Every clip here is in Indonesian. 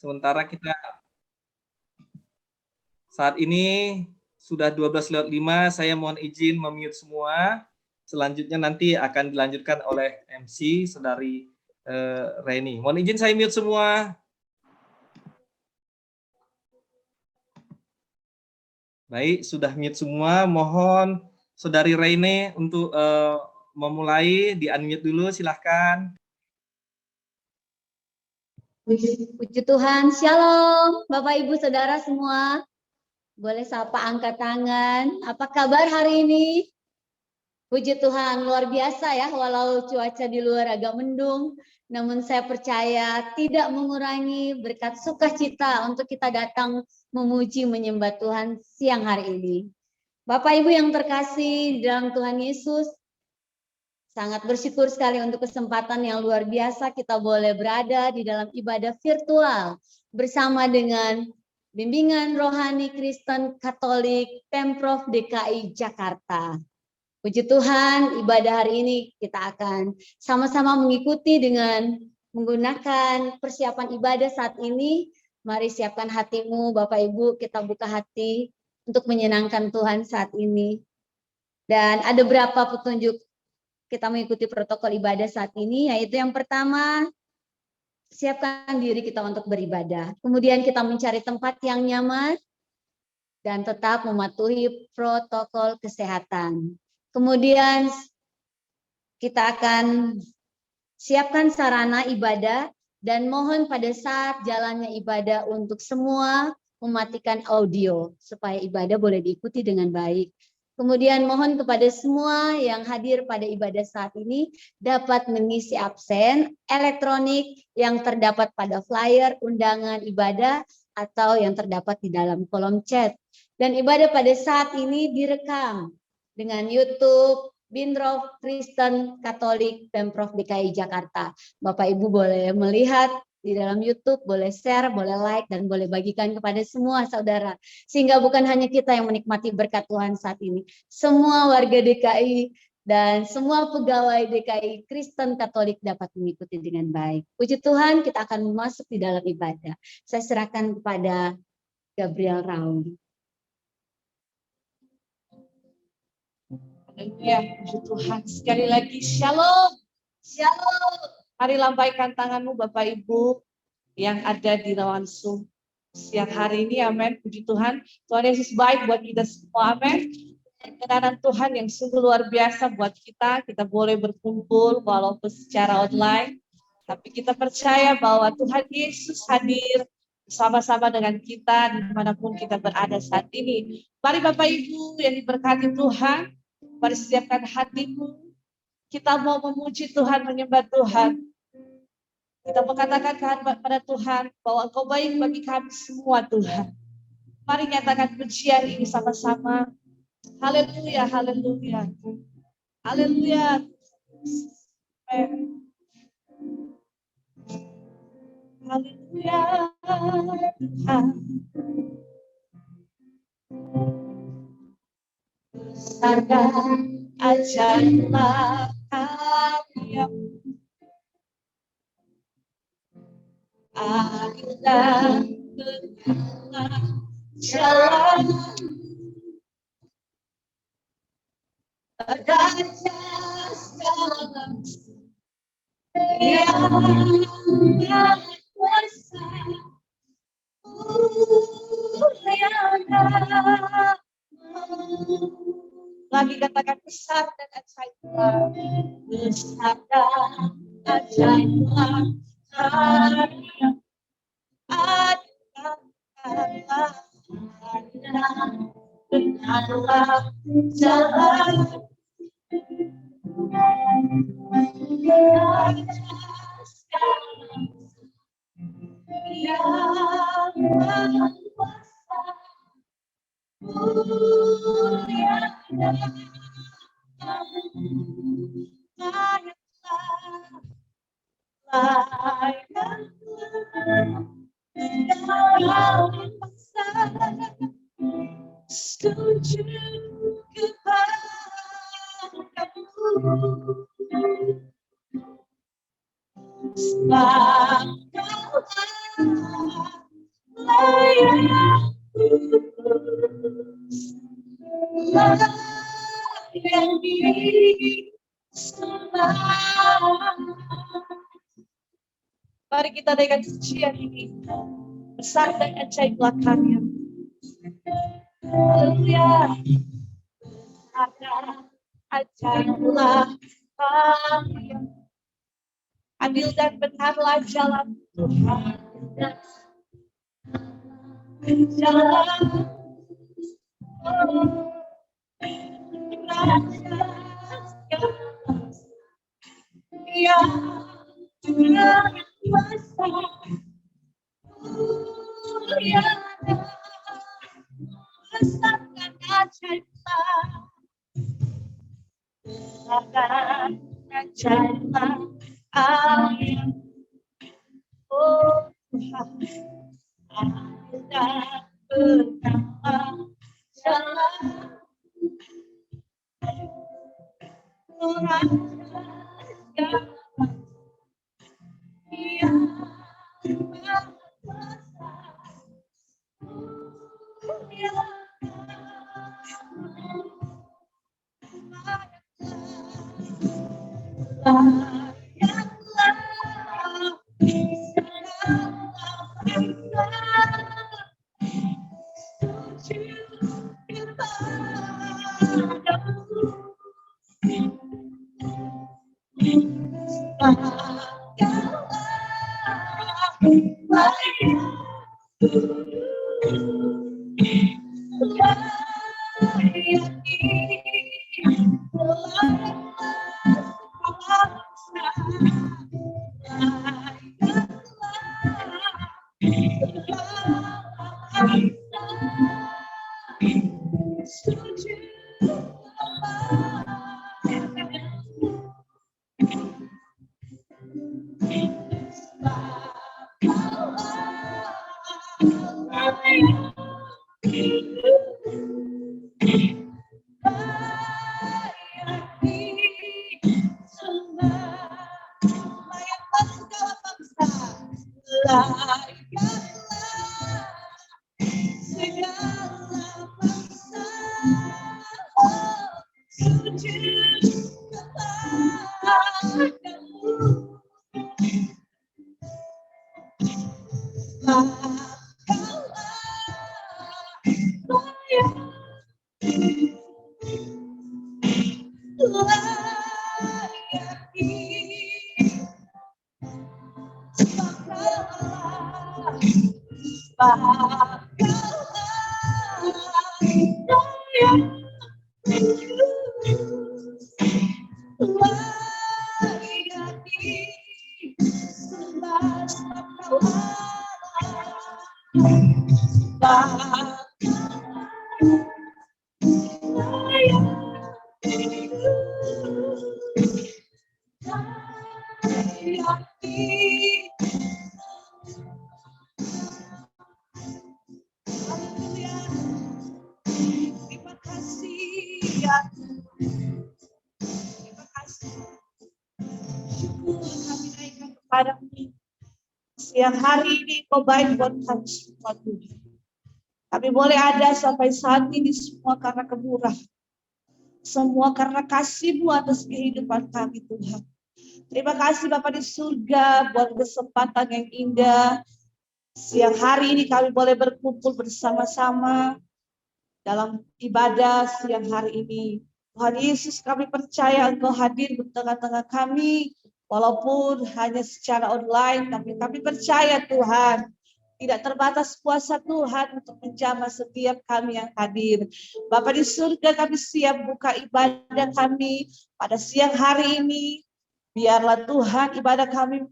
Sementara kita saat ini sudah 12:05, saya mohon izin mute semua. Selanjutnya nanti akan dilanjutkan oleh MC Saudari Reni. Mohon izin saya mute semua. Baik, sudah mute semua. Mohon Saudari Reni untuk memulai, di-unmute dulu, silahkan. Puji Tuhan, Shalom Bapak Ibu Saudara semua. Boleh sapa angkat tangan. Apa kabar hari ini? Puji Tuhan, luar biasa ya, walau cuaca di luar agak mendung, namun saya percaya tidak mengurangi berkat sukacita untuk kita datang memuji menyembah Tuhan siang hari ini. Bapak Ibu yang terkasih di dalam Tuhan Yesus, sangat bersyukur sekali untuk kesempatan yang luar biasa kita boleh berada di dalam ibadah virtual bersama dengan Bimbingan Rohani Kristen Katolik Pemprov DKI Jakarta. Puji Tuhan, ibadah hari ini kita akan sama-sama mengikuti dengan menggunakan persiapan ibadah saat ini. Mari siapkan hatimu, Bapak Ibu, kita buka hati untuk menyenangkan Tuhan saat ini. Dan ada beberapa petunjuk kita mengikuti protokol ibadah saat ini, yaitu yang pertama, siapkan diri kita untuk beribadah. Kemudian kita mencari tempat yang nyaman dan tetap mematuhi protokol kesehatan. Kemudian kita akan siapkan sarana ibadah dan mohon pada saat jalannya ibadah untuk semua mematikan audio supaya ibadah boleh diikuti dengan baik. Kemudian mohon kepada semua yang hadir pada ibadah saat ini dapat mengisi absen elektronik yang terdapat pada flyer undangan ibadah atau yang terdapat di dalam kolom chat. Dan ibadah pada saat ini direkam dengan YouTube Binrof Kristen Katolik Pemprov DKI Jakarta. Bapak Ibu boleh melihat di dalam YouTube, boleh share, boleh like, dan boleh bagikan kepada semua saudara. Sehingga bukan hanya kita yang menikmati berkat Tuhan saat ini. Semua warga DKI dan semua pegawai DKI Kristen Katolik dapat mengikuti dengan baik. Puji Tuhan, kita akan masuk di dalam ibadah. Saya serahkan kepada Gabriel Raung. Ya, puji Tuhan. Sekali lagi, shalom. Shalom. Mari lambaikan tanganmu Bapak Ibu yang ada di ruangan Zoom siang hari ini, amin. Puji Tuhan. Tuhan Yesus baik buat kita semua, amin. Kenanan Tuhan yang sungguh luar biasa buat kita. Kita boleh berkumpul walaupun secara online. Tapi kita percaya bahwa Tuhan Yesus hadir bersama-sama dengan kita dimanapun kita berada saat ini. Mari Bapak Ibu yang diberkati Tuhan, mari siapkan hatimu. Kita mau memuji Tuhan, menyembah Tuhan. Kita mengatakan kepada Tuhan bahwa Engkau baik bagi kami semua, Tuhan. Mari nyatakan pujian ini sama-sama. Haleluya, haleluya. Haleluya. Haleluya, Tuhan. Besar dan ajaiblah karya-Mu. Adil dan benar jalan raja segala yang maha kuasa muliakan. Lagi katakan besar dan ajaiblah, besar dan ajaiblah karya. Adalah benarlah jalan yang maha kuasa muliakan. Setuju kepadamu sebab Kau Mari kita dengan sucian ini bersandar ajaiblah karya. Haleluya. Ajaiblah karya. Adil dan benarlah jalan Tuhan. Jalan yang kuasa muliakan rasakan ajaiblah ayat oh Tuhan ada bernama jalan Tuhan yang siang hari ini Kau baik buat kami semua Tuhan. Kami boleh ada sampai saat ini semua karena kemurahan. Semua karena kasih-Mu atas kehidupan kami Tuhan. Terima kasih Bapa di surga buat kesempatan yang indah. Siang hari ini kami boleh berkumpul bersama-sama dalam ibadah siang hari ini. Tuhan Yesus, kami percaya Engkau hadir di tengah-tengah kami. Walaupun hanya secara online, tapi kami percaya Tuhan, tidak terbatas kuasa Tuhan untuk menjamah setiap kami yang hadir. Bapa di surga, kami siap buka ibadah kami pada siang hari ini. Biarlah Tuhan ibadah kami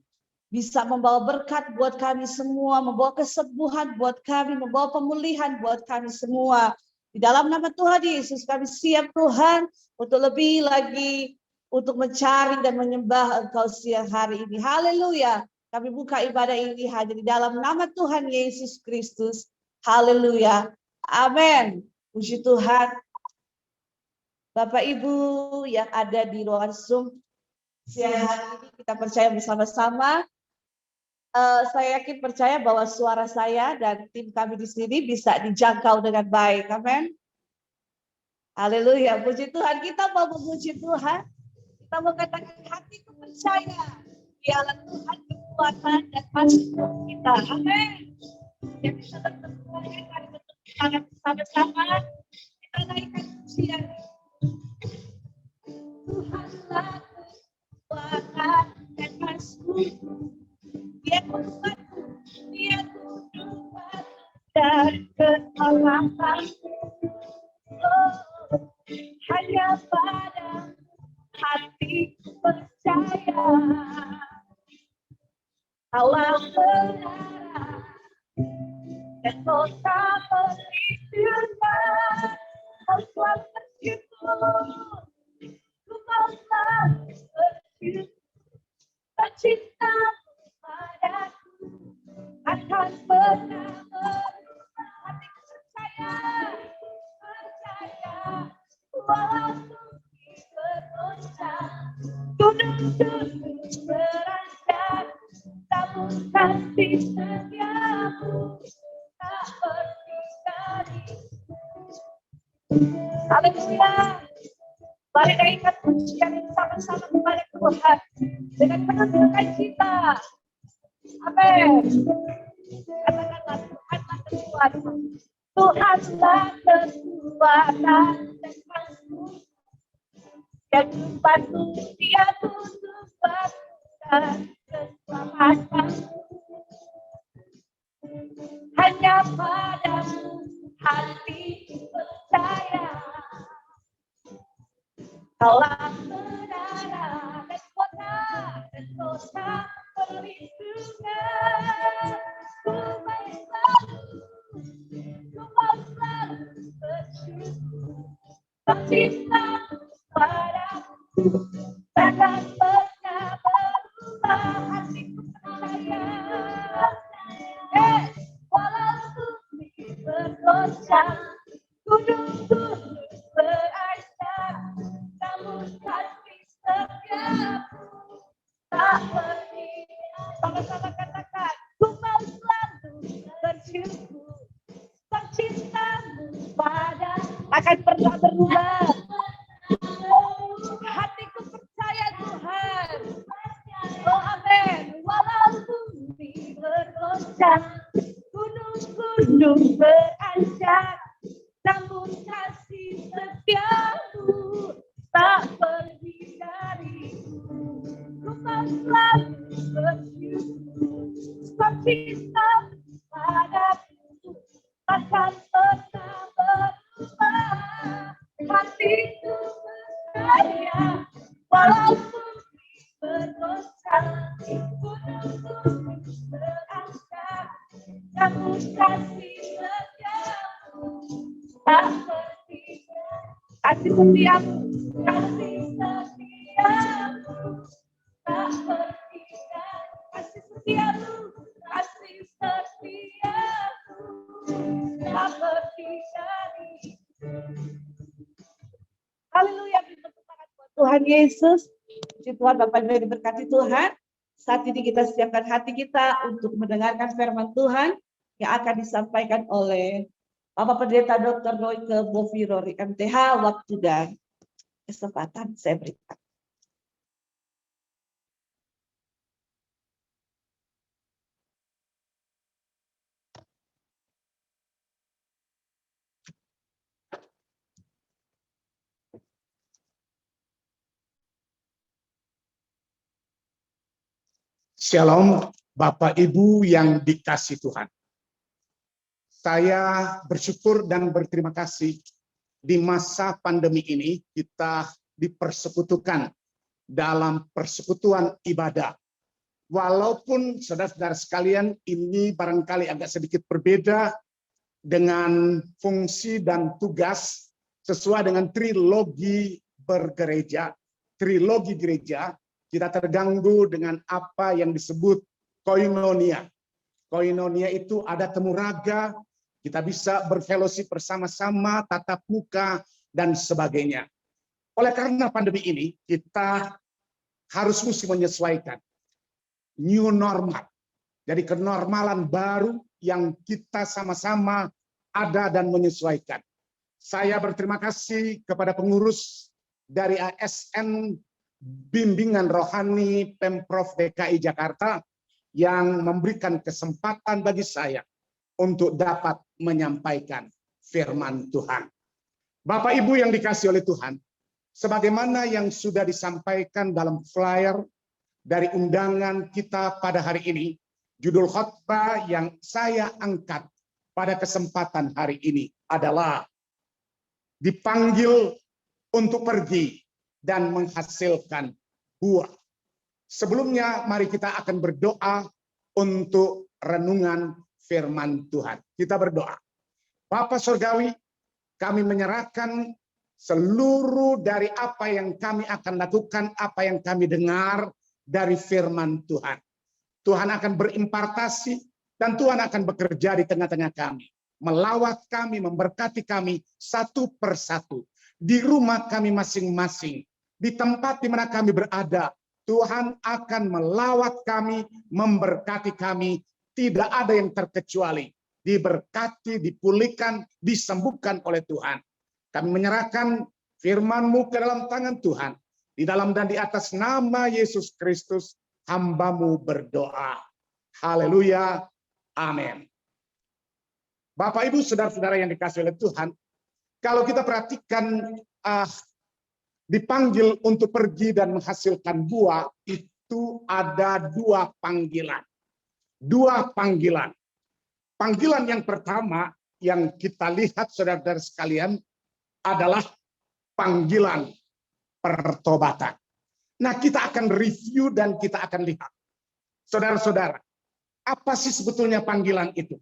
bisa membawa berkat buat kami semua, membawa kesembuhan buat kami, membawa pemulihan buat kami semua. Di dalam nama Tuhan Yesus, kami siap Tuhan untuk lebih lagi untuk mencari dan menyembah Engkau siang hari ini. Haleluya. Kami buka ibadah ini hanya di dalam nama Tuhan Yesus Kristus. Haleluya. Amin. Puji Tuhan. Bapak Ibu yang ada di ruangan Zoom, siang hari ini kita percaya bersama-sama. Saya yakin percaya bahwa suara saya dan tim kami di sini bisa dijangkau dengan baik. Amin. Haleluya, puji Tuhan. Kita mau memuji Tuhan. Kita mau katakan hatiku percaya. Dialah Tuhan kekuatan dan masuk kita. Amin. Yang bisa bertemu dengan mari bertepuk tangan bersama-sama. Kita naikkan pujian. Tuhanlah kekuatan dan masuk. Dia kuat, dia tujuh batu dari kekalahan. Oh, hanya pada hati percaya Allah benar dan kota perlindungan. Oh selamat itu ku mau bersyukur cintamu padaku akan pernah berubah. Hatiku percaya walaupun berdosa gunung-gunung beranjak, namun kasih setiamu tak pergi dariku. Haleluya. Mari naikkan pujian sama-sama kepada Tuhan dengan penuh sukacita. Amin. Katakanlah Tuhanlah kekuatan. Tuhanlah kekuatan dan masuk. Dia batu, dia tutup batu dan keselamatan. Hanya padamu hati percaya. Kaulah menara dan kota perlindungan. Ku mau selalu bersyukur cintamu padaku takkan pernah berubah. Hatiku percaya, walaupun berdosa gunung-gunung beranjak, namun kasih setiamu tak pergi. Sama-sama katakan, ku mau selalu bersyukur. Cintamu pada akan pernah berubah. Hatiku percaya Tuhan. Oh amin. Walaupun berdosa gunung-gunung beranjak, namun kasih setiamu tak pergi dariku. Ku mau selalu bersyukur. Sebab cintamu padaku akan pernah berubah. Hatiku percaya walaupun berdosa gunung-gunung beranjak, namun kasih setiamu tak pergi. Kasih setiamu, kasih setiamu tak pergi. Kasih setiamu, kasih setiamu tak pergi dari. Haleluya, beri tepuk tangan buat Tuhan Yesus. Puji Tuhan, Bapak Ibu yang diberkati Tuhan. Saat ini kita siapkan hati kita untuk mendengarkan firman Tuhan yang akan disampaikan oleh Bapak Pendeta Dr. Royke Bofirori MTH. Waktu dan kesempatan saya berikan. Shalom Bapak Ibu yang dikasihi Tuhan. Saya bersyukur dan berterima kasih di masa pandemi ini kita dipersekutukan dalam persekutuan ibadah. Walaupun saudara-saudara sekalian ini barangkali agak sedikit berbeda dengan fungsi dan tugas sesuai dengan trilogi bergereja, trilogi gereja. Kita terganggu dengan apa yang disebut koinonia. Koinonia itu ada temu raga, kita bisa berfellowship bersama-sama, tatap muka, dan sebagainya. Oleh karena pandemi ini, kita harus mesti menyesuaikan. New normal. Jadi kenormalan baru yang kita sama-sama ada dan menyesuaikan. Saya berterima kasih kepada pengurus dari ASN Bimbingan Rohani Pemprov DKI Jakarta yang memberikan kesempatan bagi saya untuk dapat menyampaikan firman Tuhan. Bapak Ibu yang dikasihi oleh Tuhan, sebagaimana yang sudah disampaikan dalam flyer dari undangan kita pada hari ini, judul khotbah yang saya angkat pada kesempatan hari ini adalah dipanggil untuk pergi dan menghasilkan buah. Sebelumnya, mari kita akan berdoa untuk renungan firman Tuhan. Kita berdoa. Bapa Surgawi, kami menyerahkan seluruh dari apa yang kami akan lakukan, apa yang kami dengar dari firman Tuhan. Tuhan akan berimpartasi dan Tuhan akan bekerja di tengah-tengah kami. Melawat kami, memberkati kami satu persatu. Di rumah kami masing-masing, di tempat di mana kami berada, Tuhan akan melawat kami, memberkati kami. Tidak ada yang terkecuali. Diberkati, dipulihkan, disembuhkan oleh Tuhan. Kami menyerahkan firman-Mu ke dalam tangan Tuhan. Di dalam dan di atas nama Yesus Kristus, hamba-Mu berdoa. Haleluya. Amin. Bapak, Ibu, saudara-saudara yang dikasihi oleh Tuhan, kalau kita perhatikan dipanggil untuk pergi dan menghasilkan buah, itu ada dua panggilan. Dua panggilan. Panggilan yang pertama yang kita lihat, saudara-saudara sekalian, adalah panggilan pertobatan. Nah, kita akan review dan kita akan lihat. Saudara-saudara, apa sih sebetulnya panggilan itu?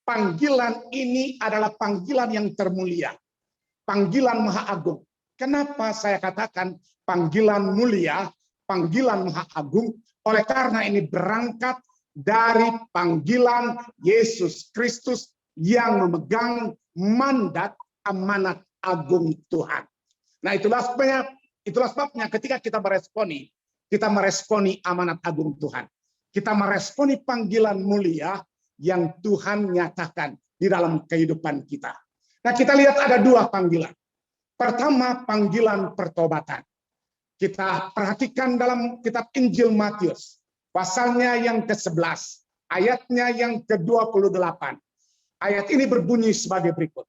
Panggilan ini adalah panggilan yang termulia. Panggilan Maha Agung. Kenapa saya katakan panggilan mulia, panggilan Maha Agung? Oleh karena ini berangkat dari panggilan Yesus Kristus yang memegang mandat amanat agung Tuhan. Nah, itulah sebabnya ketika kita meresponi amanat agung Tuhan. Kita meresponi panggilan mulia yang Tuhan nyatakan di dalam kehidupan kita. Nah, kita lihat ada dua panggilan. Pertama, panggilan pertobatan. Kita perhatikan dalam kitab Injil Matius, pasalnya yang ke-11, ayatnya yang ke-28. Ayat ini berbunyi sebagai berikut.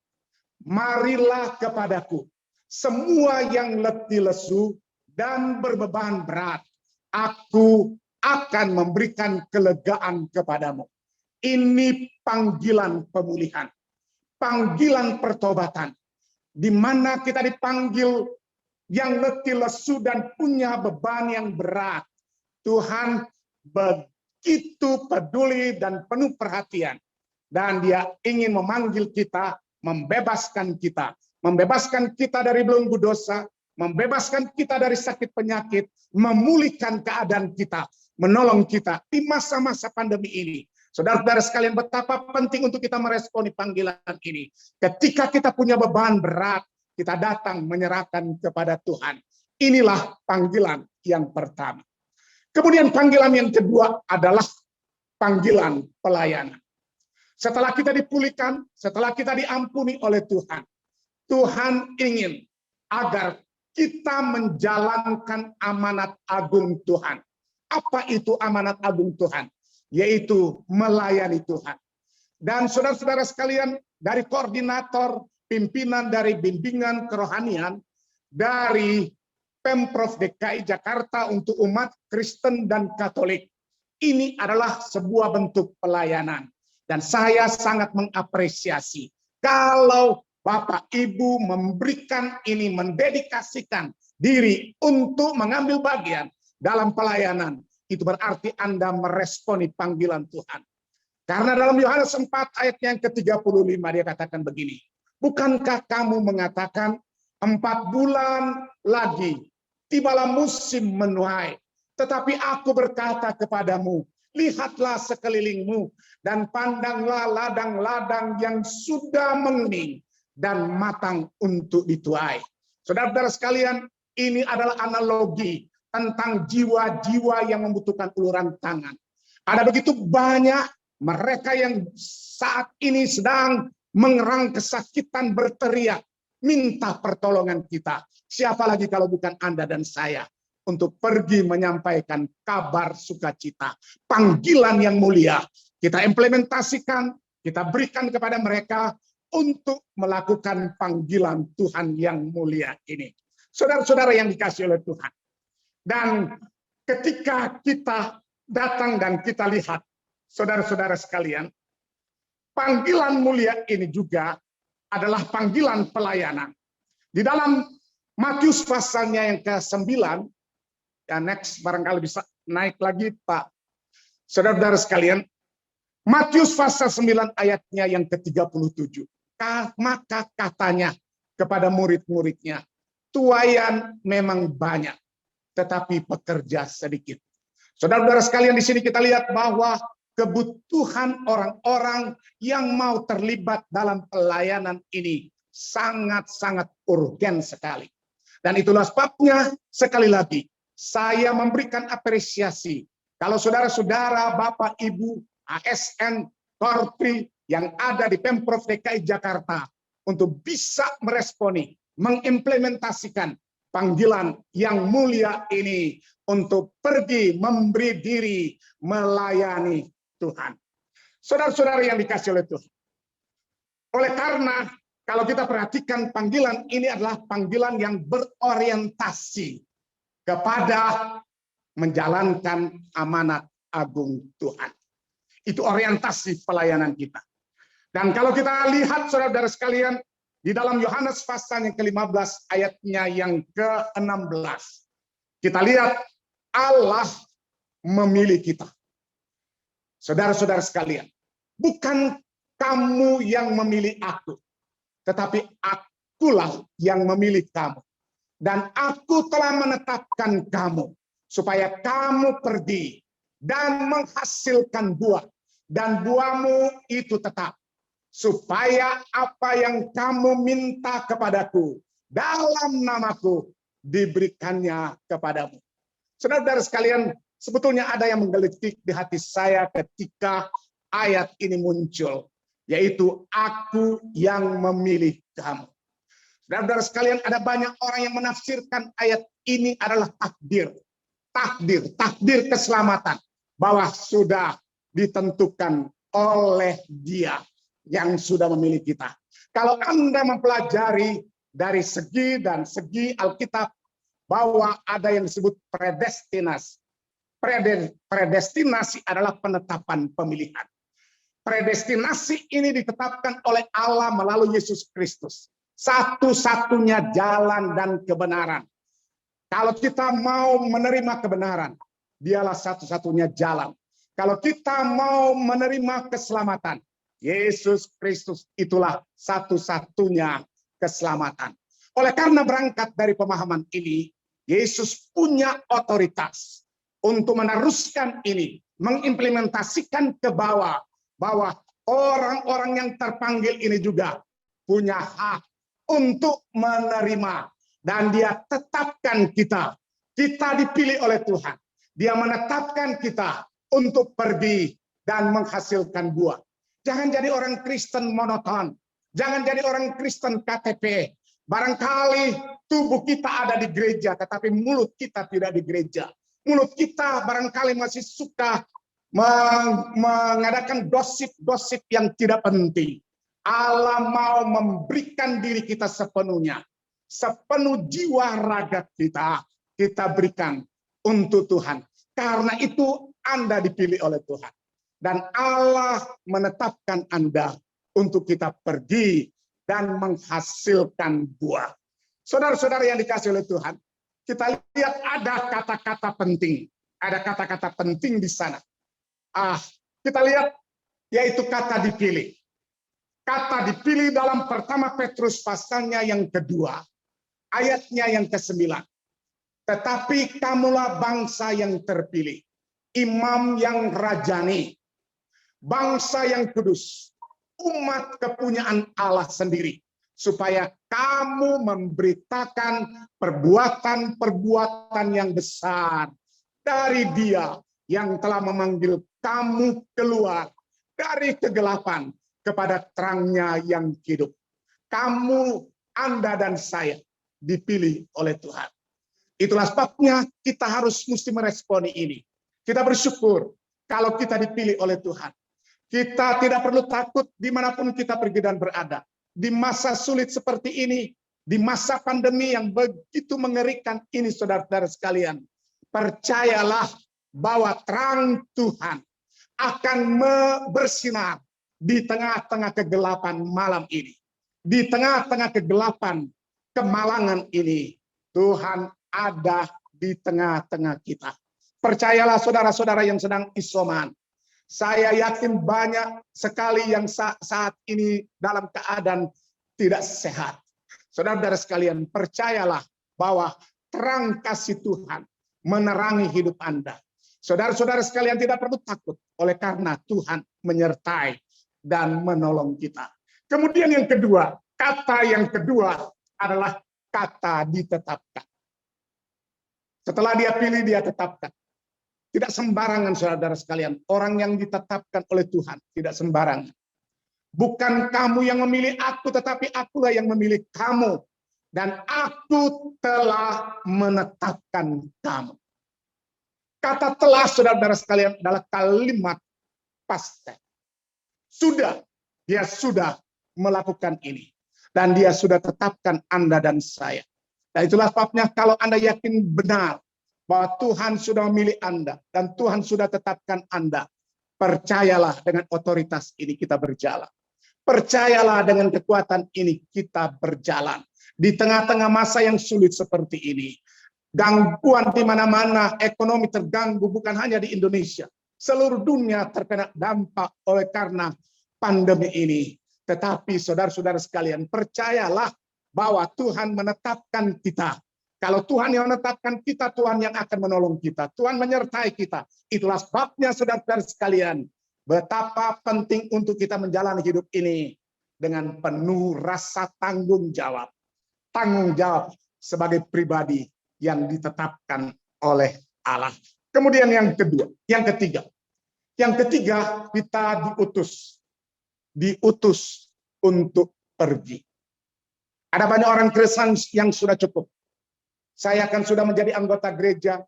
Marilah kepadaku, semua yang letih lesu dan berbeban berat, aku akan memberikan kelegaan kepadamu. Ini panggilan pemulihan, panggilan pertobatan, di mana kita dipanggil yang letih lesu dan punya beban yang berat. Tuhan begitu peduli dan penuh perhatian, dan Dia ingin memanggil kita, membebaskan kita dari belenggu dosa, membebaskan kita dari sakit penyakit, memulihkan keadaan kita, menolong kita di masa-masa pandemi ini. Saudara-saudara sekalian, betapa penting untuk kita meresponi panggilan ini. Ketika kita punya beban berat, kita datang menyerahkan kepada Tuhan. Inilah panggilan yang pertama. Kemudian panggilan yang kedua adalah panggilan pelayanan. Setelah kita dipulihkan, setelah kita diampuni oleh Tuhan, Tuhan ingin agar kita menjalankan amanat agung Tuhan. Apa itu amanat agung Tuhan? Yaitu melayani Tuhan. Dan saudara-saudara sekalian, dari koordinator pimpinan dari bimbingan kerohanian dari Pemprov DKI Jakarta untuk umat Kristen dan Katolik, ini adalah sebuah bentuk pelayanan. Dan saya sangat mengapresiasi kalau Bapak Ibu memberikan ini, mendedikasikan diri untuk mengambil bagian dalam pelayanan. Itu berarti Anda meresponi panggilan Tuhan. Karena dalam Yohanes 4 ayat yang ke-35 dia katakan begini. Bukankah kamu mengatakan 4 bulan lagi tibalah musim menuai. Tetapi aku berkata kepadamu, lihatlah sekelilingmu dan pandanglah ladang-ladang yang sudah menguning dan matang untuk dituai. Saudara-saudara sekalian, ini adalah analogi tentang jiwa-jiwa yang membutuhkan uluran tangan. Ada begitu banyak mereka yang saat ini sedang mengerang kesakitan, berteriak, minta pertolongan kita. Siapa lagi kalau bukan Anda dan saya untuk pergi menyampaikan kabar sukacita, panggilan yang mulia. Kita implementasikan, kita berikan kepada mereka untuk melakukan panggilan Tuhan yang mulia ini. Saudara-saudara yang dikasihi oleh Tuhan. Dan ketika kita datang dan kita lihat, saudara-saudara sekalian, panggilan mulia ini juga adalah panggilan pelayanan. Di dalam Matius pasalnya yang ke-9, ya next barangkali bisa naik lagi Pak. Saudara-saudara sekalian, Matius pasal 9 ayatnya yang ke-37. Maka katanya kepada murid-muridnya, tuaian memang banyak, tetapi pekerja sedikit. Saudara-saudara sekalian, di sini kita lihat bahwa kebutuhan orang-orang yang mau terlibat dalam pelayanan ini sangat-sangat urgen sekali. Dan itulah sebabnya sekali lagi saya memberikan apresiasi kalau saudara-saudara, Bapak, Ibu, ASN, Korpri yang ada di Pemprov DKI Jakarta untuk bisa meresponi, mengimplementasikan panggilan yang mulia ini untuk pergi memberi diri melayani Tuhan. Saudara-saudara yang dikasihi oleh Tuhan. Oleh karena kalau kita perhatikan panggilan ini adalah panggilan yang berorientasi kepada menjalankan amanat agung Tuhan. Itu orientasi pelayanan kita. Dan kalau kita lihat saudara-saudara sekalian, di dalam Yohanes pasal yang ke-15 ayatnya yang ke-16. Kita lihat Allah memilih kita. Saudara-saudara sekalian, bukan kamu yang memilih aku, tetapi akulah yang memilih kamu. Dan aku telah menetapkan kamu supaya kamu pergi dan menghasilkan buah. Dan buahmu itu tetap. Supaya apa yang kamu minta kepadaku dalam namaku diberikannya kepadamu. Saudara-saudara sekalian, sebetulnya ada yang menggelitik di hati saya ketika ayat ini muncul. Yaitu aku yang memilih kamu. Saudara-saudara sekalian, ada banyak orang yang menafsirkan ayat ini adalah takdir. Takdir keselamatan. Bahwa sudah ditentukan oleh Dia yang sudah memilih kita. Kalau Anda mempelajari dari segi Alkitab bahwa ada yang disebut predestinasi. Predestinasi adalah penetapan pemilihan. Predestinasi ini ditetapkan oleh Allah melalui Yesus Kristus. Satu-satunya jalan dan kebenaran. Kalau kita mau menerima kebenaran, Dialah satu-satunya jalan. Kalau kita mau menerima keselamatan, Yesus Kristus itulah satu-satunya keselamatan. Oleh karena berangkat dari pemahaman ini, Yesus punya otoritas untuk meneruskan ini, mengimplementasikan ke bawah, bahwa orang-orang yang terpanggil ini juga punya hak untuk menerima. Dan Dia tetapkan kita. Kita dipilih oleh Tuhan. Dia menetapkan kita untuk pergi dan menghasilkan buah. Jangan jadi orang Kristen monoton. Jangan jadi orang Kristen KTP. Barangkali tubuh kita ada di gereja, tetapi mulut kita tidak di gereja. Mulut kita barangkali masih suka mengadakan gosip-gosip yang tidak penting. Allah mau memberikan diri kita sepenuhnya. Sepenuh jiwa raga kita berikan untuk Tuhan. Karena itu Anda dipilih oleh Tuhan. Dan Allah menetapkan Anda untuk kita pergi dan menghasilkan buah. Saudara-saudara yang dikasihi oleh Tuhan, kita lihat ada kata-kata penting. Ada kata-kata penting di sana. Kita lihat yaitu kata dipilih. Kata dipilih dalam pertama Petrus pasalnya yang kedua, ayatnya yang ke-9. Tetapi kamulah bangsa yang terpilih, imam yang rajani, bangsa yang kudus, umat kepunyaan Allah sendiri, supaya kamu memberitakan perbuatan-perbuatan yang besar dari Dia yang telah memanggil kamu keluar dari kegelapan kepada terangnya yang hidup. Kamu Anda dan saya dipilih oleh Tuhan. Itulah sebabnya kita harus mesti meresponi ini. Kita bersyukur kalau kita dipilih oleh Tuhan. Kita tidak perlu takut dimanapun kita pergi dan berada. Di masa sulit seperti ini, di masa pandemi yang begitu mengerikan ini, saudara-saudara sekalian, percayalah bahwa terang Tuhan akan bersinar di tengah-tengah kegelapan malam ini. Di tengah-tengah kegelapan kemalangan ini, Tuhan ada di tengah-tengah kita. Percayalah saudara-saudara yang sedang isoman. Saya yakin banyak sekali yang saat ini dalam keadaan tidak sehat. Saudara-saudara sekalian, percayalah bahwa terang kasih Tuhan menerangi hidup Anda. Saudara-saudara sekalian tidak perlu takut oleh karena Tuhan menyertai dan menolong kita. Kemudian yang kedua, kata yang kedua adalah kata ditetapkan. Setelah dia pilih, dia tetapkan. Tidak sembarangan, saudara-saudara sekalian. Orang yang ditetapkan oleh Tuhan tidak sembarangan. Bukan kamu yang memilih aku, tetapi akulah yang memilih kamu. Dan aku telah menetapkan kamu. Kata telah, saudara-saudara sekalian, adalah kalimat past tense. Sudah, dia sudah melakukan ini. Dan dia sudah tetapkan Anda dan saya. Dan itulah sebabnya kalau Anda yakin benar bahwa Tuhan sudah memilih Anda dan Tuhan sudah tetapkan Anda, percayalah dengan otoritas ini kita berjalan. Percayalah dengan kekuatan ini kita berjalan. Di tengah-tengah masa yang sulit seperti ini, gangguan di mana-mana, ekonomi terganggu bukan hanya di Indonesia. Seluruh dunia terkena dampak oleh karena pandemi ini. Tetapi saudara-saudara sekalian, percayalah bahwa Tuhan menetapkan kita. Kalau Tuhan yang menetapkan kita, Tuhan yang akan menolong kita. Tuhan menyertai kita. Itulah sebabnya saudara-saudara sekalian, betapa penting untuk kita menjalani hidup ini dengan penuh rasa tanggung jawab. Tanggung jawab sebagai pribadi yang ditetapkan oleh Allah. Kemudian yang kedua, yang ketiga. Yang ketiga, kita diutus untuk pergi. Ada banyak orang Kristen yang sudah cukup. Saya kan sudah menjadi anggota gereja,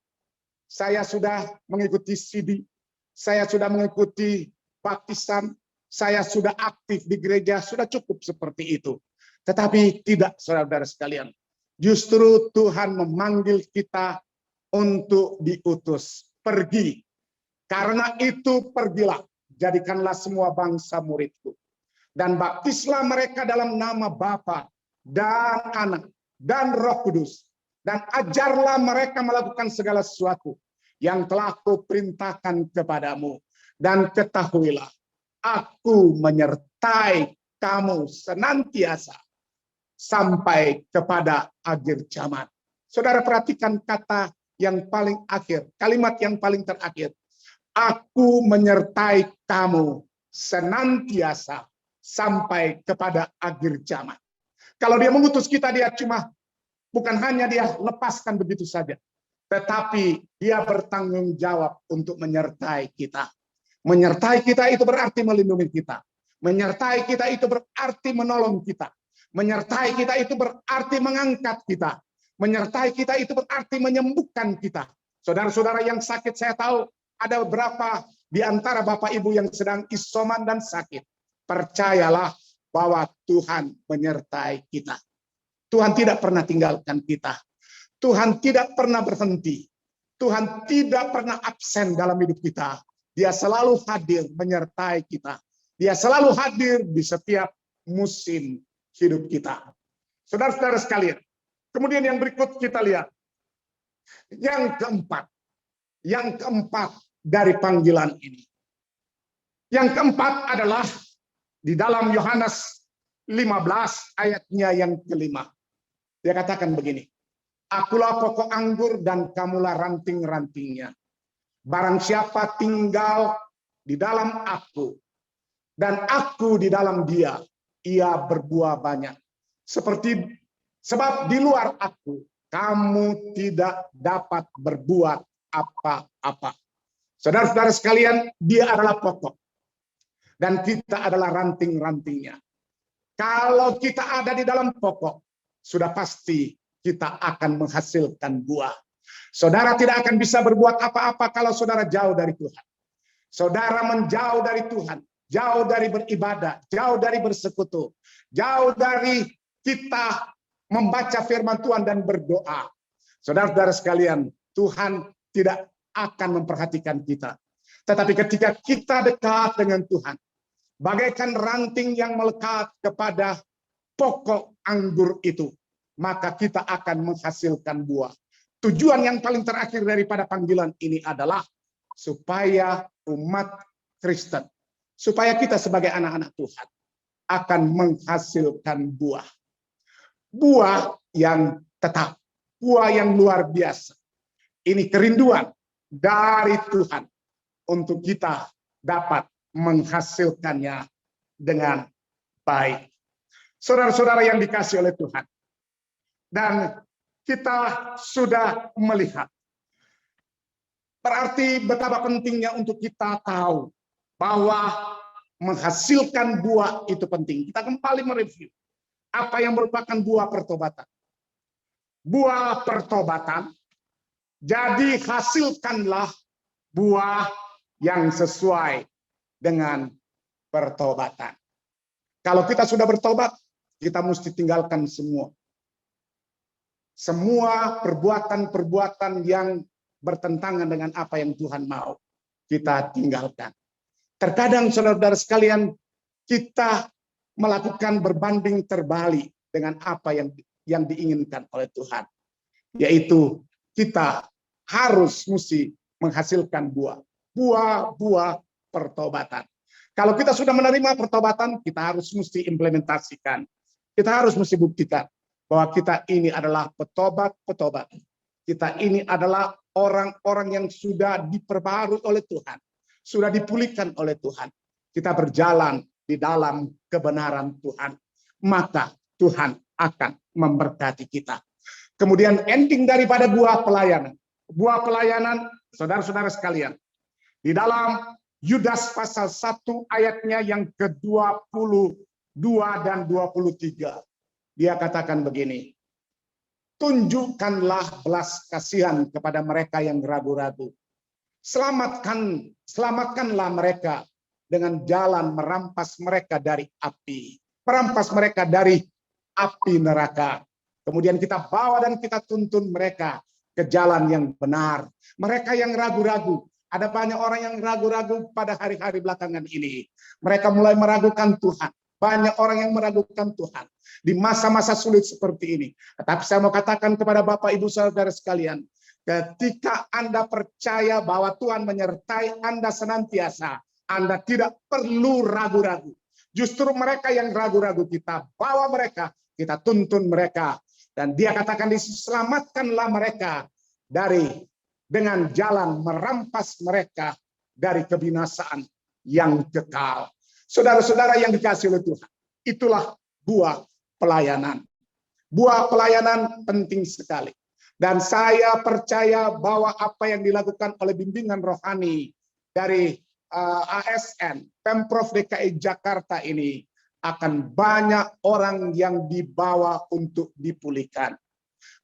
saya sudah mengikuti CD, saya sudah mengikuti baptisan, saya sudah aktif di gereja, sudah cukup seperti itu. Tetapi tidak, saudara-saudara sekalian. Justru Tuhan memanggil kita untuk diutus, pergi. Karena itu pergilah, jadikanlah semua bangsa muridku. Dan baptislah mereka dalam nama Bapa dan Anak dan Roh Kudus. Dan ajarlah mereka melakukan segala sesuatu yang telah kuperintahkan kepadamu. Dan ketahuilah, aku menyertai kamu senantiasa sampai kepada akhir zaman. Saudara perhatikan kata yang paling akhir, kalimat yang paling terakhir. Aku menyertai kamu senantiasa sampai kepada akhir zaman. Kalau dia mengutus kita, dia bukan hanya dia lepaskan begitu saja, tetapi dia bertanggung jawab untuk menyertai kita. Menyertai kita itu berarti melindungi kita. Menyertai kita itu berarti menolong kita. Menyertai kita itu berarti mengangkat kita. Menyertai kita itu berarti menyembuhkan kita. Saudara-saudara yang sakit, saya tahu ada beberapa di antara Bapak Ibu yang sedang isoman dan sakit. Percayalah bahwa Tuhan menyertai kita. Tuhan tidak pernah tinggalkan kita. Tuhan tidak pernah berhenti. Tuhan tidak pernah absen dalam hidup kita. Dia selalu hadir menyertai kita. Dia selalu hadir di setiap musim hidup kita. Saudara-saudara sekalian, kemudian yang berikut kita lihat. Yang keempat dari panggilan ini. Yang keempat adalah di dalam Yohanes 15 ayatnya yang kelima. Dia katakan begini, akulah pokok anggur dan kamulah ranting-rantingnya. Barang siapa tinggal di dalam aku dan aku di dalam dia, ia berbuah banyak. Sebab di luar aku, kamu tidak dapat berbuat apa-apa. Saudara-saudara sekalian, dia adalah pokok. Dan kita adalah ranting-rantingnya. Kalau kita ada di dalam pokok, sudah pasti kita akan menghasilkan buah. Saudara tidak akan bisa berbuat apa-apa kalau saudara jauh dari Tuhan. Saudara menjauh dari Tuhan, jauh dari beribadah, jauh dari bersekutu, jauh dari kita membaca firman Tuhan dan berdoa. Saudara-saudara sekalian, Tuhan tidak akan memperhatikan kita. Tetapi ketika kita dekat dengan Tuhan, bagaikan ranting yang melekat kepada pokok anggur itu, maka kita akan menghasilkan buah. Tujuan yang paling terakhir daripada panggilan ini adalah supaya umat Kristen, supaya kita sebagai anak-anak Tuhan akan menghasilkan buah. Buah yang tetap, buah yang luar biasa. Ini kerinduan dari Tuhan untuk kita dapat menghasilkannya dengan baik. Saudara-saudara yang dikasihi oleh Tuhan, dan kita sudah melihat berarti betapa pentingnya untuk kita tahu bahwa menghasilkan buah itu penting. Kita kembali mereview apa yang merupakan buah pertobatan. Buah pertobatan, jadi hasilkanlah buah yang sesuai dengan pertobatan. Kalau kita sudah bertobat, kita mesti tinggalkan semua. Semua perbuatan-perbuatan yang bertentangan dengan apa yang Tuhan mau, kita tinggalkan. Terkadang saudara-saudara sekalian, kita melakukan berbanding terbalik dengan apa yang diinginkan oleh Tuhan. Yaitu kita harus mesti menghasilkan buah pertobatan. Kalau kita sudah menerima pertobatan, kita harus mesti implementasikan. Kita harus mesti buktikan bahwa kita ini adalah petobat-petobat. Kita ini adalah orang-orang yang sudah diperbarui oleh Tuhan, sudah dipulihkan oleh Tuhan. Kita berjalan di dalam kebenaran Tuhan, maka Tuhan akan memberkati kita. Kemudian ending daripada buah pelayanan. Buah pelayanan, saudara-saudara sekalian, di dalam Yudas pasal 1 ayatnya yang ke-22 dan 23. Dia katakan begini, tunjukkanlah belas kasihan kepada mereka yang ragu-ragu. Selamatkanlah mereka dengan jalan merampas mereka dari api. Merampas mereka dari api neraka. Kemudian kita bawa dan kita tuntun mereka ke jalan yang benar. Mereka yang ragu-ragu. Ada banyak orang yang ragu-ragu pada hari-hari belakangan ini. Mereka mulai meragukan Tuhan. Banyak orang yang meragukan Tuhan di masa-masa sulit seperti ini. Tetapi saya mau katakan kepada Bapak, Ibu, Saudara sekalian, ketika Anda percaya bahwa Tuhan menyertai Anda senantiasa, Anda tidak perlu ragu-ragu. Justru mereka yang ragu-ragu, kita bawa mereka, kita tuntun mereka. Dan dia katakan, diselamatkanlah mereka dengan jalan merampas mereka dari kebinasaan yang kekal. Saudara-saudara yang dikasihi oleh Tuhan, itulah buah pelayanan. Buah pelayanan penting sekali. Dan saya percaya bahwa apa yang dilakukan oleh bimbingan rohani dari ASN, Pemprov DKI Jakarta ini, akan banyak orang yang dibawa untuk dipulihkan.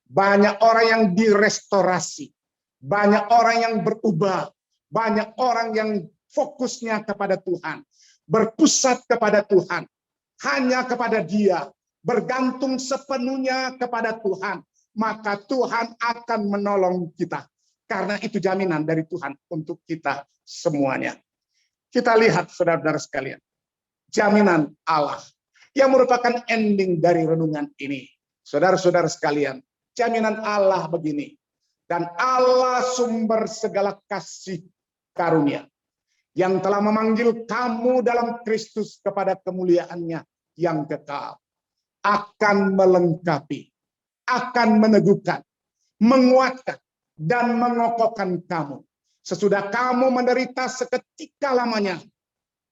Banyak orang yang direstorasi. Banyak orang yang berubah. Banyak orang yang fokusnya kepada Tuhan. Berpusat kepada Tuhan, hanya kepada Dia, bergantung sepenuhnya kepada Tuhan, maka Tuhan akan menolong kita. Karena itu jaminan dari Tuhan untuk kita semuanya. Kita lihat saudara-saudara sekalian, jaminan Allah yang merupakan ending dari renungan ini. Saudara-saudara sekalian, jaminan Allah begini, dan Allah sumber segala kasih karunia, yang telah memanggil kamu dalam Kristus kepada kemuliaannya yang kekal, akan melengkapi, akan meneguhkan, menguatkan, dan mengokohkan kamu. Sesudah kamu menderita seketika lamanya,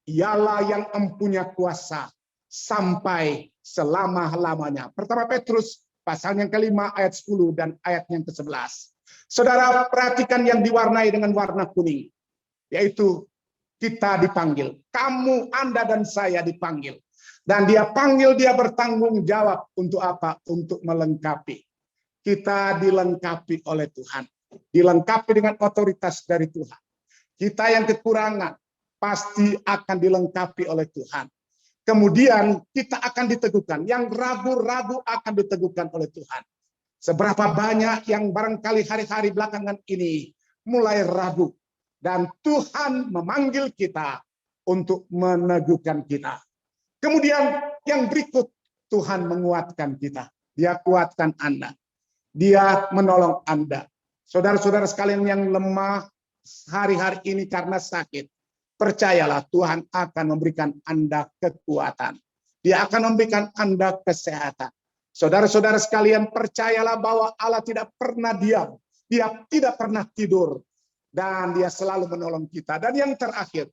Ialah yang empunya kuasa sampai selama-lamanya. Pertama Petrus pasal yang kelima ayat 10 dan ayat yang ke-11. Saudara perhatikan yang diwarnai dengan warna kuning, yaitu kita dipanggil. Kamu, Anda, dan saya dipanggil. Dan dia panggil, dia bertanggung jawab untuk apa? Untuk melengkapi. Kita dilengkapi oleh Tuhan. Dilengkapi dengan otoritas dari Tuhan. Kita yang kekurangan pasti akan dilengkapi oleh Tuhan. Kemudian kita akan diteguhkan. Yang ragu-ragu akan diteguhkan oleh Tuhan. Seberapa banyak yang barangkali hari-hari belakangan ini mulai ragu. Dan Tuhan memanggil kita untuk meneguhkan kita. Kemudian yang berikut, Tuhan menguatkan kita. Dia kuatkan Anda. Dia menolong Anda. Saudara-saudara sekalian yang lemah hari-hari ini karena sakit, percayalah Tuhan akan memberikan Anda kekuatan. Dia akan memberikan Anda kesehatan. Saudara-saudara sekalian, percayalah bahwa Allah tidak pernah diam. Dia tidak pernah tidur. Dan dia selalu menolong kita. Dan yang terakhir,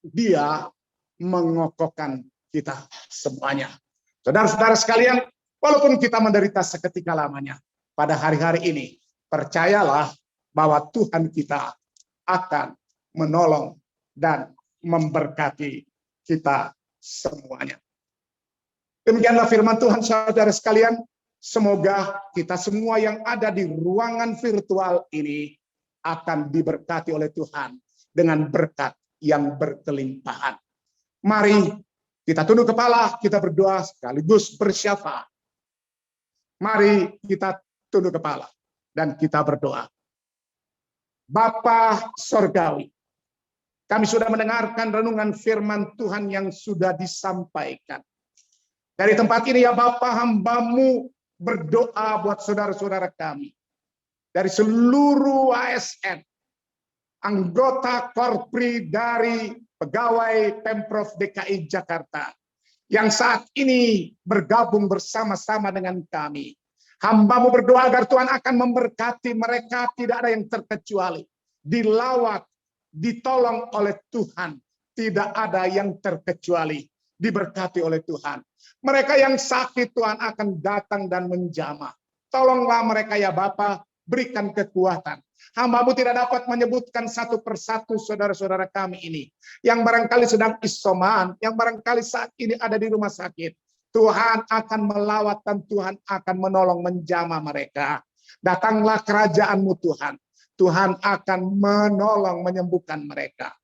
dia mengokohkan kita semuanya. Saudara-saudara sekalian, walaupun kita menderita seketika lamanya, pada hari-hari ini, percayalah bahwa Tuhan kita akan menolong dan memberkati kita semuanya. Demikianlah firman Tuhan, saudara sekalian. Semoga kita semua yang ada di ruangan virtual ini akan diberkati oleh Tuhan dengan berkat yang berkelimpahan. Mari kita tunduk kepala, kita berdoa sekaligus bersyafaat. Mari kita tunduk kepala dan kita berdoa. Bapa Sorgawi, kami sudah mendengarkan renungan firman Tuhan yang sudah disampaikan. Dari tempat ini ya Bapa, hamba-Mu berdoa buat saudara-saudara kami. Dari seluruh ASN, anggota Korpri dari pegawai Pemprov DKI Jakarta yang saat ini bergabung bersama-sama dengan kami. Hamba-Mu berdoa agar Tuhan akan memberkati mereka, tidak ada yang terkecuali. Dilawat, ditolong oleh Tuhan, tidak ada yang terkecuali. Diberkati oleh Tuhan. Mereka yang sakit Tuhan akan datang dan menjamah. Tolonglah mereka ya Bapa, berikan kekuatan. Hamba-Mu tidak dapat menyebutkan satu persatu saudara-saudara kami ini yang barangkali sedang isoman, yang barangkali saat ini ada di rumah sakit. Tuhan akan melawat dan Tuhan akan menolong menjamah mereka. Datanglah kerajaan-Mu Tuhan. Tuhan akan menolong menyembuhkan mereka.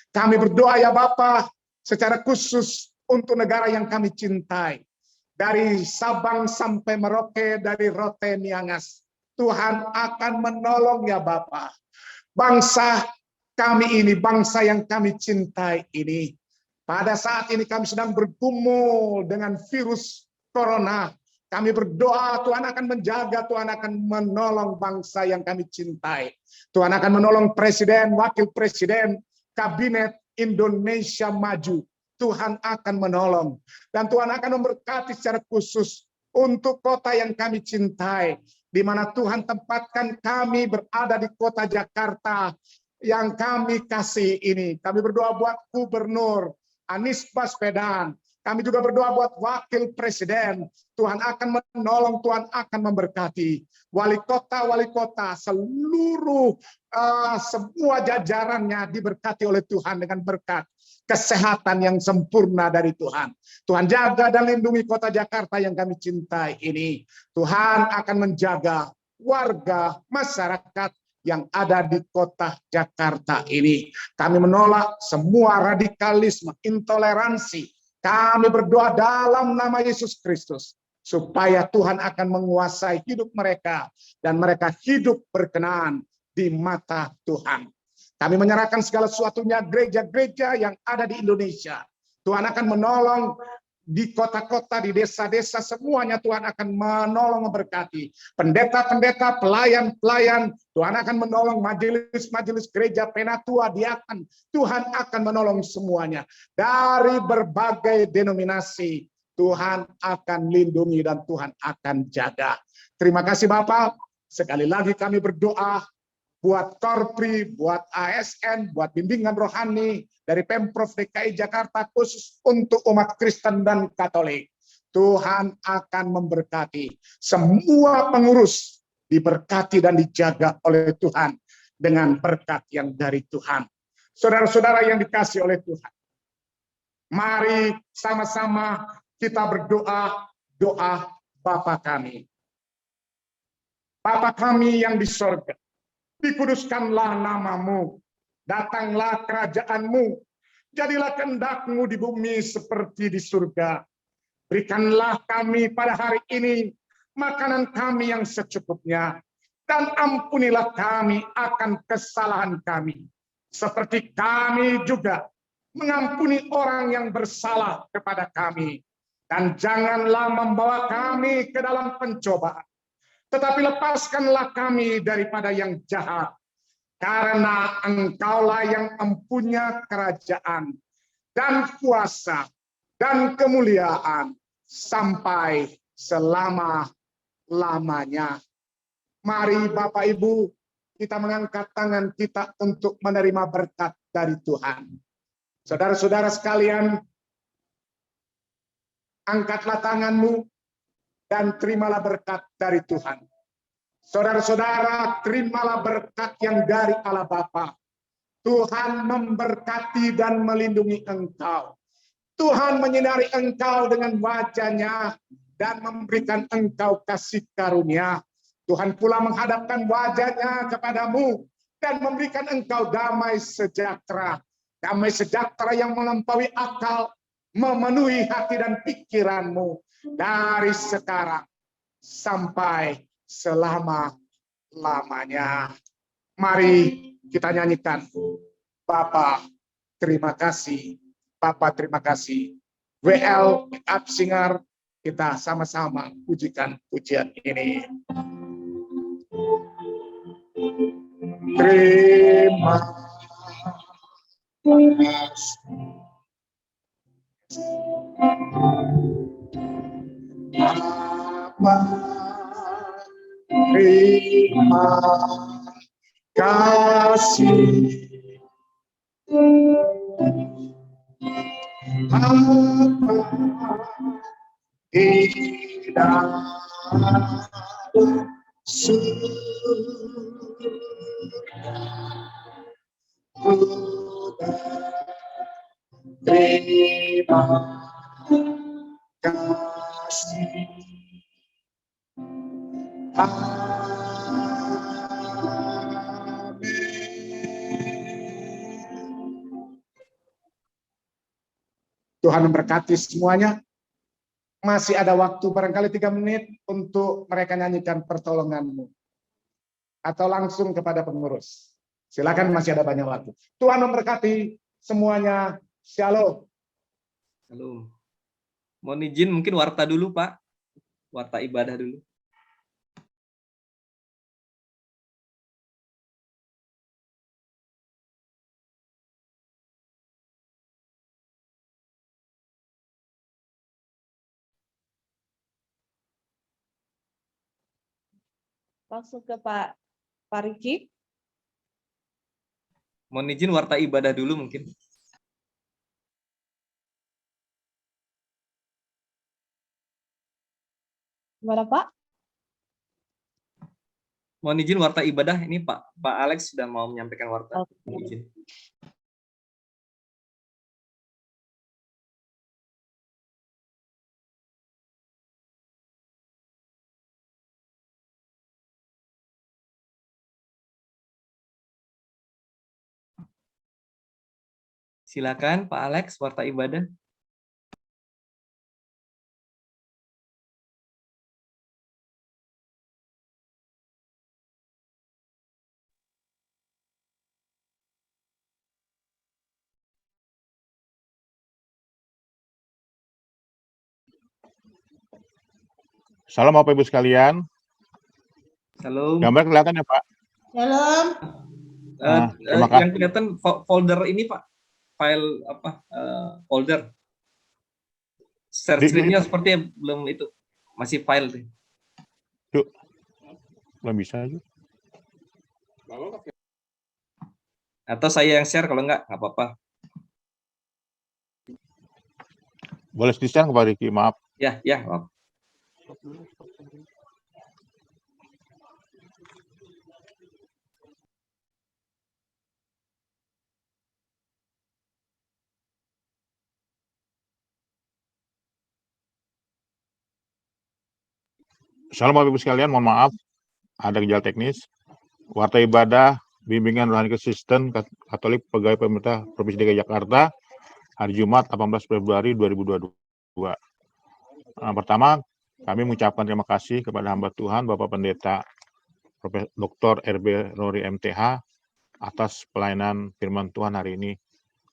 Kami berdoa ya Bapa secara khusus untuk negara yang kami cintai. Dari Sabang sampai Merauke, dari Rote Niangas. Tuhan akan menolong ya Bapa. Bangsa kami ini, bangsa yang kami cintai ini. Pada saat ini kami sedang bergumul dengan virus corona. Kami berdoa Tuhan akan menjaga, Tuhan akan menolong bangsa yang kami cintai. Tuhan akan menolong presiden, wakil presiden, kabinet Indonesia Maju. Tuhan akan menolong. Dan Tuhan akan memberkati secara khusus untuk kota yang kami cintai. Di mana Tuhan tempatkan kami berada di kota Jakarta yang kami kasih ini. Kami berdoa buat Gubernur Anies Baswedan. Kami juga berdoa buat Wakil Presiden. Tuhan akan menolong, Tuhan akan memberkati. Wali kota, seluruh semua jajarannya diberkati oleh Tuhan dengan berkat kesehatan yang sempurna dari Tuhan. Tuhan jaga dan lindungi kota Jakarta yang kami cintai ini. Tuhan akan menjaga warga masyarakat yang ada di kota Jakarta ini. Kami menolak semua radikalisme, intoleransi. Kami berdoa dalam nama Yesus Kristus supaya Tuhan akan menguasai hidup mereka dan mereka hidup berkenan di mata Tuhan. Kami menyerahkan segala sesuatunya gereja-gereja yang ada di Indonesia. Tuhan akan menolong di kota-kota, di desa-desa, semuanya Tuhan akan menolong, memberkati. Pendeta-pendeta, pelayan-pelayan, Tuhan akan menolong majelis-majelis gereja, penatua, diaken. Tuhan akan menolong semuanya. Dari berbagai denominasi, Tuhan akan lindungi dan Tuhan akan jaga. Terima kasih Bapak. Sekali lagi kami berdoa buat Korpri, buat ASN, buat bimbingan rohani dari Pemprov DKI Jakarta khusus untuk umat Kristen dan Katolik. Tuhan akan memberkati. Semua pengurus diberkati dan dijaga oleh Tuhan dengan berkat yang dari Tuhan. Saudara-saudara yang dikasih oleh Tuhan. Mari sama-sama kita berdoa, doa Bapa kami. Bapa kami yang di sorga, dikuduskanlah namamu, datanglah kerajaanmu, jadilah kehendak-Mu di bumi seperti di surga. Berikanlah kami pada hari ini makanan kami yang secukupnya, dan ampunilah kami akan kesalahan kami, seperti kami juga mengampuni orang yang bersalah kepada kami. Dan janganlah membawa kami ke dalam pencobaan, tetapi lepaskanlah kami daripada yang jahat. Karena Engkaulah yang mempunyai kerajaan dan kuasa dan kemuliaan sampai selama-lamanya. Mari Bapak Ibu, kita mengangkat tangan kita untuk menerima berkat dari Tuhan. Saudara-saudara sekalian, angkatlah tanganmu dan terimalah berkat dari Tuhan. Saudara-saudara, terimalah berkat yang dari Allah Bapa. Tuhan memberkati dan melindungi engkau. Tuhan menyinari engkau dengan wajah-Nya dan memberikan engkau kasih karunia. Tuhan pula menghadapkan wajah-Nya kepadamu dan memberikan engkau damai sejahtera. Damai sejahtera yang melampaui akal, memenuhi hati dan pikiranmu dari sekarang sampai selama-lamanya. Mari kita nyanyikan, Bapa terima kasih, Bapa terima kasih. WL Up Singer, kita sama-sama pujikan pujian ini. Terima kasih. Bapa terima kasih. Bapa di dalam surga, terima kasih. Tuhan memberkati semuanya. Masih ada waktu barangkali 3 menit untuk mereka nyanyikan pertolonganmu. Atau langsung kepada pengurus. Silakan, masih ada banyak waktu. Tuhan memberkati semuanya. Shalom. Halo. Mohon izin mungkin warta dulu, Pak. Warta ibadah dulu. Langsung ke Pak Riki. Mohon izin warta ibadah dulu mungkin. Gimana Pak? Mohon izin warta ibadah, ini Pak Alex sudah mau menyampaikan warta. Oke. Mohon izin. Silakan Pak Alex, warta ibadah. Salam Bapak Ibu sekalian. Salam. Gambar kelihatan ya Pak? Shalom. Terima kasih. Yang kelihatan folder ini Pak, file apa? Folder. Share screen-nya sepertinya belum itu, masih file tuh. Yuk. Belum bisa juga. Atau saya yang share, kalau nggak apa-apa. Boleh di-share ke Pak Riki, maaf. Ya, maaf. Shalom Bapak Ibu sekalian, mohon maaf ada gejala teknis. Warta ibadah bimbingan rohani Kristen Katolik Pegawai Pemerintah Provinsi DKI Jakarta hari Jumat 18 Februari 2022. Pertama, kami mengucapkan terima kasih kepada hamba Tuhan Bapak Pendeta Prof. Dr. RB Rory MTH atas pelayanan firman Tuhan hari ini.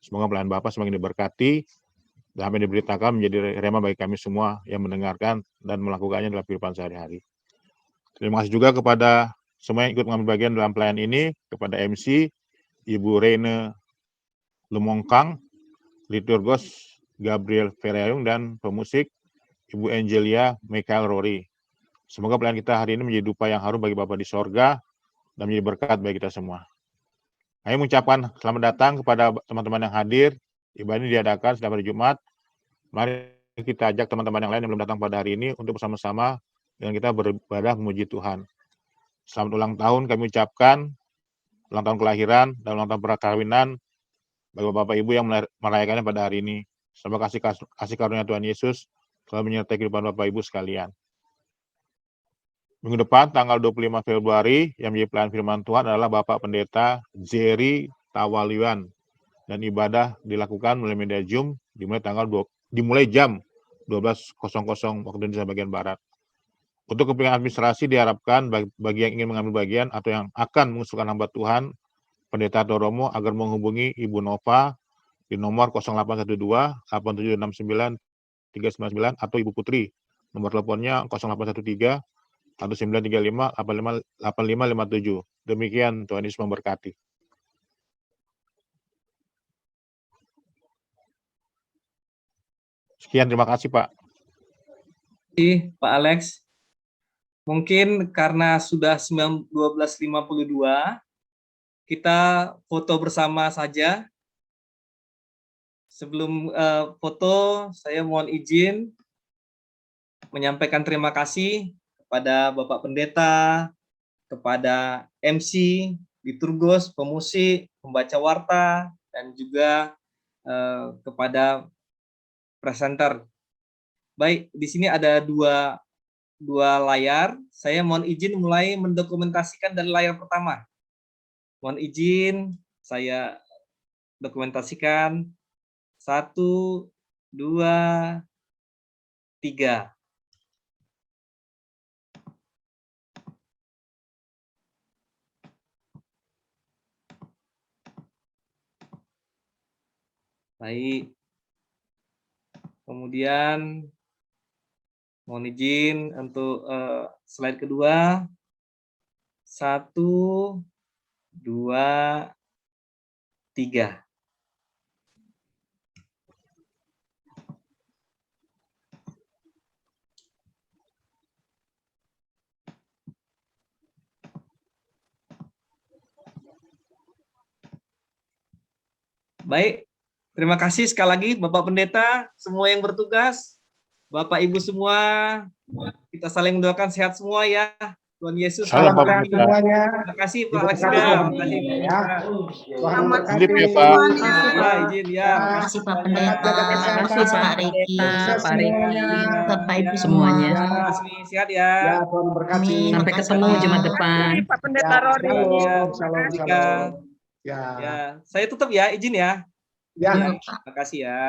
Semoga pelayanan Bapak semakin diberkati dan apa yang diberitakan menjadi rema bagi kami semua yang mendengarkan dan melakukannya dalam kehidupan sehari-hari. Terima kasih juga kepada semua yang ikut mengambil bagian dalam pelayanan ini, kepada MC, Ibu Reine Lumongkang, liturgos Gabriel Ferreung, dan pemusik Ibu Angelia Michael Rory. Semoga pelayanan kita hari ini menjadi dupa yang harum bagi Bapa di sorga dan menjadi berkat bagi kita semua. Kami mengucapkan selamat datang kepada teman-teman yang hadir. Ibadah ini diadakan setiap hari Jumat. Mari kita ajak teman-teman yang lain yang belum datang pada hari ini untuk bersama-sama dengan kita beribadah memuji Tuhan. Selamat ulang tahun kami ucapkan, ulang tahun kelahiran dan ulang tahun perkawinan bagi Bapak Ibu yang merayakannya pada hari ini. Semoga kasih karunia Tuhan Yesus selalu menyertai kehidupan Bapak Ibu sekalian. Minggu depan tanggal 25 Februari yang menjadi pelayan firman Tuhan adalah Bapak Pendeta Jerry Tawaliwan, dan ibadah dilakukan melalui media Zoom dimulai jam 12.00 waktu Indonesia bagian Barat. Untuk kepentingan administrasi diharapkan bagi yang ingin mengambil bagian atau yang akan mengusulkan hamba Tuhan Pendeta Toromo agar menghubungi Ibu Nova di nomor 0812 8769 399 atau Ibu Putri nomor teleponnya 0813 1935 8557. Demikian, Tuhan Yesus memberkati. Sekian, terima kasih Pak. Terima kasih Pak Alex. Mungkin karena sudah 12.52, kita foto bersama saja. Sebelum foto, saya mohon izin menyampaikan terima kasih kepada Bapak Pendeta, kepada MC, liturgos, pemusik, pembaca warta, dan juga kepada presenter. Baik, di sini ada dua layar. Saya mohon izin mulai mendokumentasikan dari layar pertama. Mohon izin saya dokumentasikan. 1, 2, 3. Baik. Kemudian mohon izin untuk slide kedua. 1, 2, 3. Baik, terima kasih sekali lagi Bapak Pendeta, semua yang bertugas, Bapak Ibu semua, kita saling mendoakan sehat semua ya. Tuhan Yesus Salam Salam Bapak. semuanya. Terima kasih Pak Terima Alex. kasih, Terima Pak. kasih. Ya. Tuhan memberkati. Izin ya, Pak. Ya, izin ya. Terima kasih Pak Selamat Pendeta, jaga terima kasih kesehatan. Pak Riki, Sukses Pak Riki, semuanya. Bapak Ibu Ya, semuanya. Ya. Resmi sehat ya. Ya, Tuhan memberkati. Amin. Sampai Terima ketemu kasih. Jumat depan. Pak Pendeta Ya, Rory. shalom, Terima shalom, kasih, shalom. Kak. Ya. Ya, saya tutup ya, izin ya. Ya. Ya, terima kasih ya.